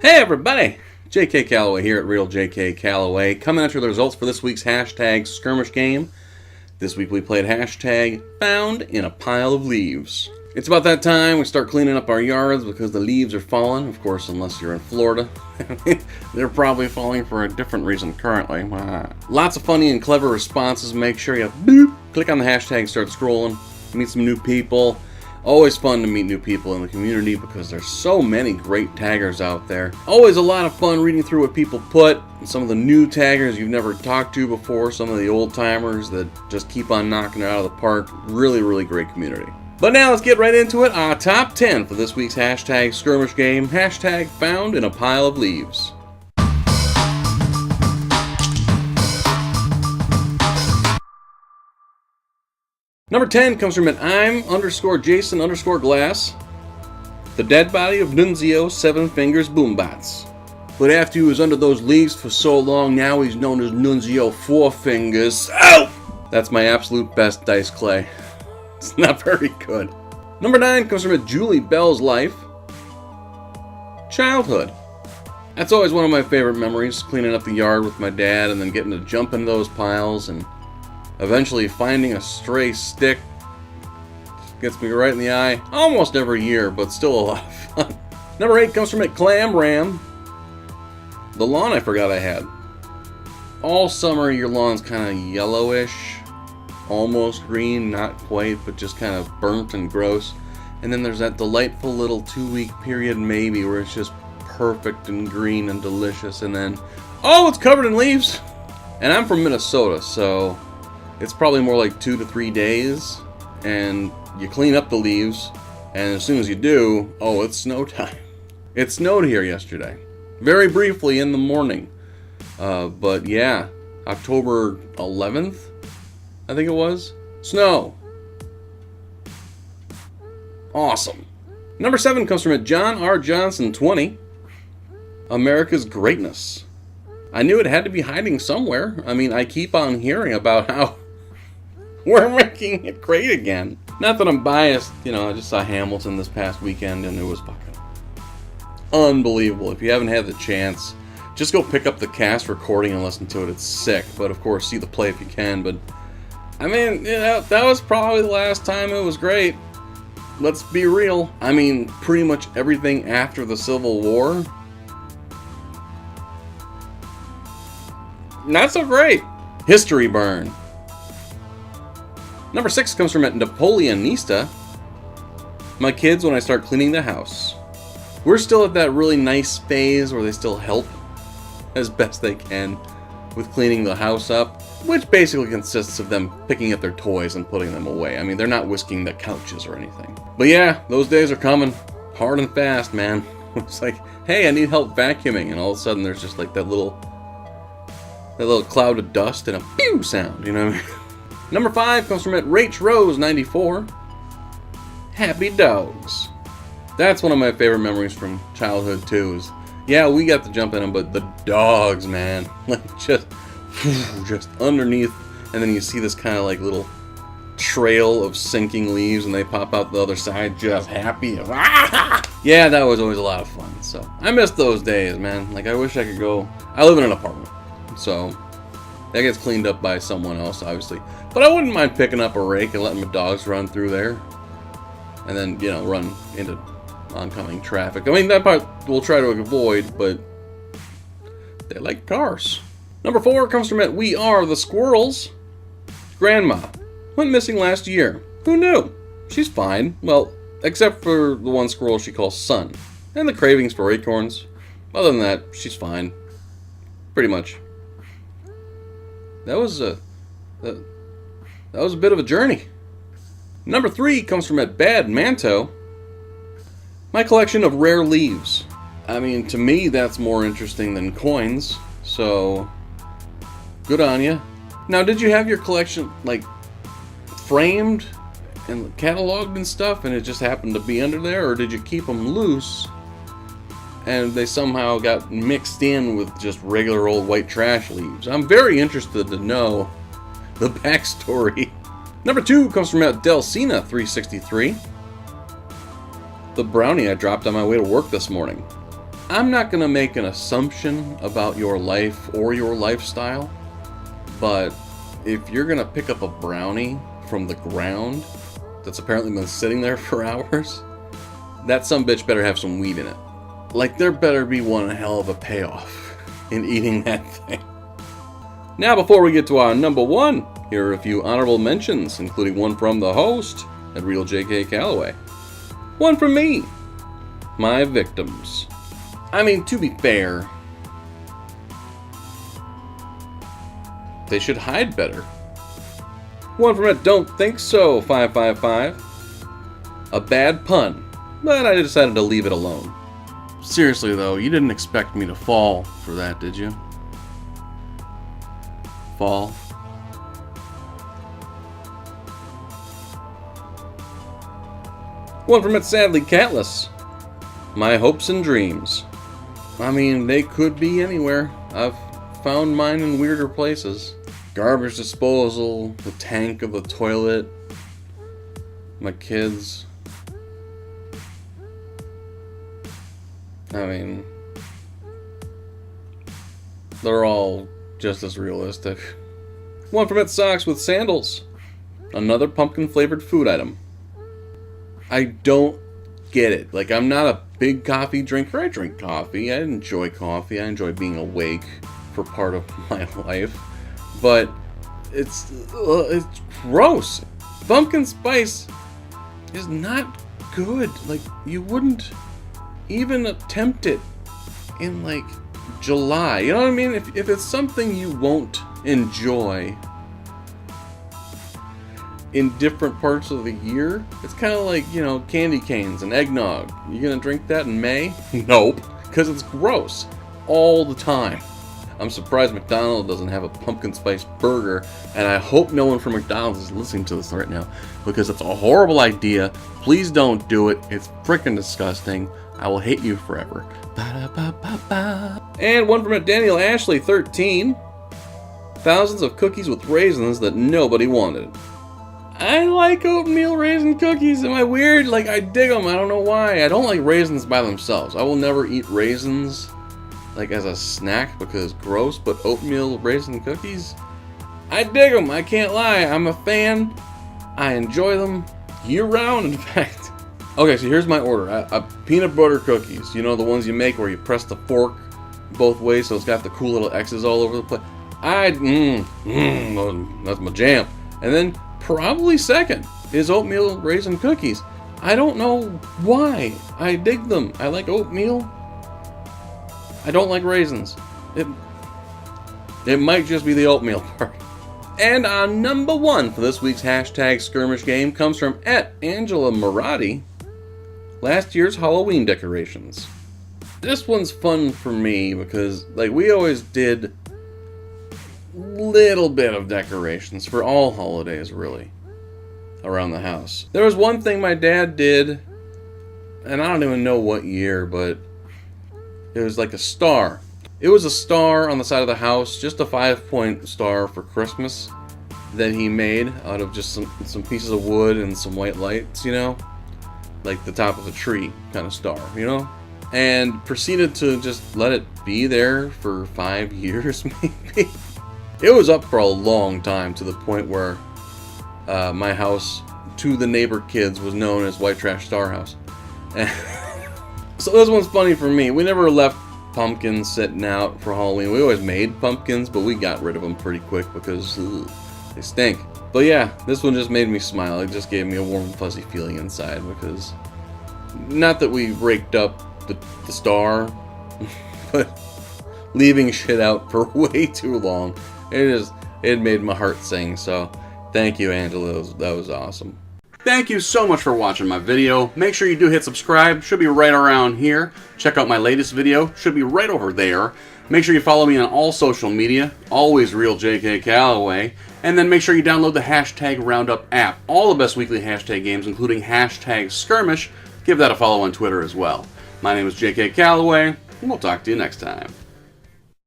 Hey everybody! JK Calloway here at Real JK Calloway, coming at you with the results for this week's hashtag skirmish game. This week we played hashtag found in a pile of leaves. It's about that time we start cleaning up our yards because the leaves are falling. Of course, unless you're in Florida. They're probably falling for a different reason currently. Lots of funny and clever responses. Make sure you boop, click on the hashtag, start scrolling, meet some new people. Always fun to meet new people in the community because there's so many great taggers out there. Always a lot of fun reading through what people put. Some of the new taggers you've never talked to before. Some of the old timers that just keep on knocking it out of the park. Really, really great community. But now let's get right into it. Our top 10 for this week's hashtag skirmish game. Hashtag found in a pile of leaves. Number 10 comes from an I'm_Jason_Glass. The dead body of Nunzio Seven Fingers Boombats. But after he was under those leaves for so long, now he's known as Nunzio Four Fingers. Ow! That's my absolute best dice clay. It's not very good. Number 9 comes from a Julie Bell's life. Childhood. That's always one of my favorite memories, cleaning up the yard with my dad and then getting to jump into those piles and eventually finding a stray stick. Gets me right in the eye almost every year, but still a lot of fun. Number 8 comes from a Clam Ram. The lawn I forgot I had. All summer your lawn's kind of yellowish, almost green, not quite, but just kind of burnt and gross. And then there's that delightful little 2-week period maybe where it's just perfect and green and delicious, and then, oh, it's covered in leaves! And I'm from Minnesota, so it's probably more like 2 to 3 days, and you clean up the leaves, and as soon as you do, oh, it's snow time. It snowed here yesterday. Very briefly in the morning. But yeah, October 11th, I think it was. Snow. Awesome. Number 7 comes from a John R. Johnson 20. America's Greatness. I knew it had to be hiding somewhere. I mean, I keep on hearing about how we're making it great again. Not that I'm biased, I just saw Hamilton this past weekend and it was fucking unbelievable. If you haven't had the chance, just go pick up the cast recording and listen to it. It's sick. But of course, see the play if you can. But I mean, that was probably the last time it was great. Let's be real. I mean, pretty much everything after the Civil War, not so great. History burn. Number 6 comes from a Napoleonista. My kids when I start cleaning the house. We're still at that really nice phase where they still help as best they can with cleaning the house up, which basically consists of them picking up their toys and putting them away. I mean, they're not whisking the couches or anything. But yeah, those days are coming hard and fast, man. It's like, hey, I need help vacuuming, and all of a sudden there's just like that little cloud of dust and a pew sound, you know what I mean? Number 5 comes from at Rach Rose 94. Happy Dogs. That's one of my favorite memories from childhood too. Yeah, we got to jump in them, but the dogs, man, like just underneath, and then you see this kind of like little trail of sinking leaves, and they pop out the other side, just happy. Yeah, that was always a lot of fun. So I miss those days, man. Like I wish I could go. I live in an apartment, so that gets cleaned up by someone else, obviously. But I wouldn't mind picking up a rake and letting my dogs run through there. And then, run into oncoming traffic. I mean, that part we'll try to avoid, but they like cars. Number 4 comes from it. We Are the Squirrels. Grandma. Went missing last year. Who knew? She's fine. Well, except for the one squirrel she calls Son. And the cravings for acorns. Other than that, she's fine. Pretty much. That was a bit of a journey. Number 3 comes from a Bad Manto. My collection of rare leaves. I mean, to me, that's more interesting than coins. So, good on you. Now, did you have your collection, like, framed and cataloged and stuff, and it just happened to be under there? Or did you keep them loose, and they somehow got mixed in with just regular old white trash leaves? I'm very interested to know the backstory. Number 2 comes from Delcina 363. The brownie I dropped on my way to work this morning. I'm not going to make an assumption about your life or your lifestyle, but if you're going to pick up a brownie from the ground that's apparently been sitting there for hours, that sumbitch better have some weed in it. Like, there better be one hell of a payoff in eating that thing. Now, before we get to our number one, here are a few honorable mentions, including one from the host at Real JK Calloway. One from me, my victims. I mean, to be fair, they should hide better. One from it, Don't Think So, 555. A bad pun, but I decided to leave it alone. Seriously though, you didn't expect me to fall for that, did you? Fall. One from it, Sadly Catless. My hopes and dreams. I mean, they could be anywhere. I've found mine in weirder places. Garbage disposal, the tank of the toilet, my kids. I mean, they're all just as realistic. One from it, Socks with Sandals. Another pumpkin-flavored food item. I don't get it. Like, I'm not a big coffee drinker. I drink coffee. I enjoy coffee. I enjoy being awake for part of my life. But it's gross. Pumpkin spice is not good. Like, you wouldn't even attempt it in, like, July. You know what I mean? If it's something you won't enjoy in different parts of the year, it's kind of like, you know, candy canes and eggnog. You gonna drink that in May? Nope, because it's gross all the time. I'm surprised McDonald's doesn't have a pumpkin spice burger, and I hope no one from McDonald's is listening to this right now, because it's a horrible idea. Please don't do it. It's freaking disgusting. I will hate you forever. Ba-da-ba-ba-ba. And one from Daniel Ashley, 13. Thousands of cookies with raisins that nobody wanted. I like oatmeal raisin cookies. Am I weird? Like, I dig them. I don't know why. I don't like raisins by themselves. I will never eat raisins, like, as a snack because gross, but oatmeal raisin cookies, I dig them. I can't lie. I'm a fan. I enjoy them year-round, in fact. Okay, so here's my order. A peanut butter cookies. You know, the ones you make where you press the fork both ways so it's got the cool little X's all over the place. That's my jam. And then probably second is oatmeal raisin cookies. I don't know why. I dig them. I like oatmeal. I don't like raisins. It might just be the oatmeal part. And our number one for this week's hashtag skirmish game comes from Angela Marati. Last year's Halloween decorations. This one's fun for me because, like, we always did little bit of decorations for all holidays, really, around the house. There was one thing my dad did, and I don't even know what year, but it was like a star. It was a star on the side of the house, just a 5-point star for Christmas that he made out of just some pieces of wood and some white lights, you know? Like the top of a tree kind of star, you know? And proceeded to just let it be there for 5 years, maybe. It was up for a long time, to the point where my house, to the neighbor kids, was known as White Trash Star House. So this one's funny for me. We never left pumpkins sitting out for Halloween. We always made pumpkins, but we got rid of them pretty quick because they stink. But yeah, this one just made me smile. It just gave me a warm, fuzzy feeling inside because, not that we raked up the star, but leaving shit out for way too long, it made my heart sing. So thank you, Angela. That was awesome. Thank you so much for watching my video. Make sure you do hit subscribe. Should be right around here. Check out my latest video. Should be right over there. Make sure you follow me on all social media. Always Real JK Calloway. And then make sure you download the Hashtag Roundup app. All the best weekly hashtag games, including HashtagSkirmish. Give that a follow on Twitter as well. My name is JK Calloway, and we'll talk to you next time.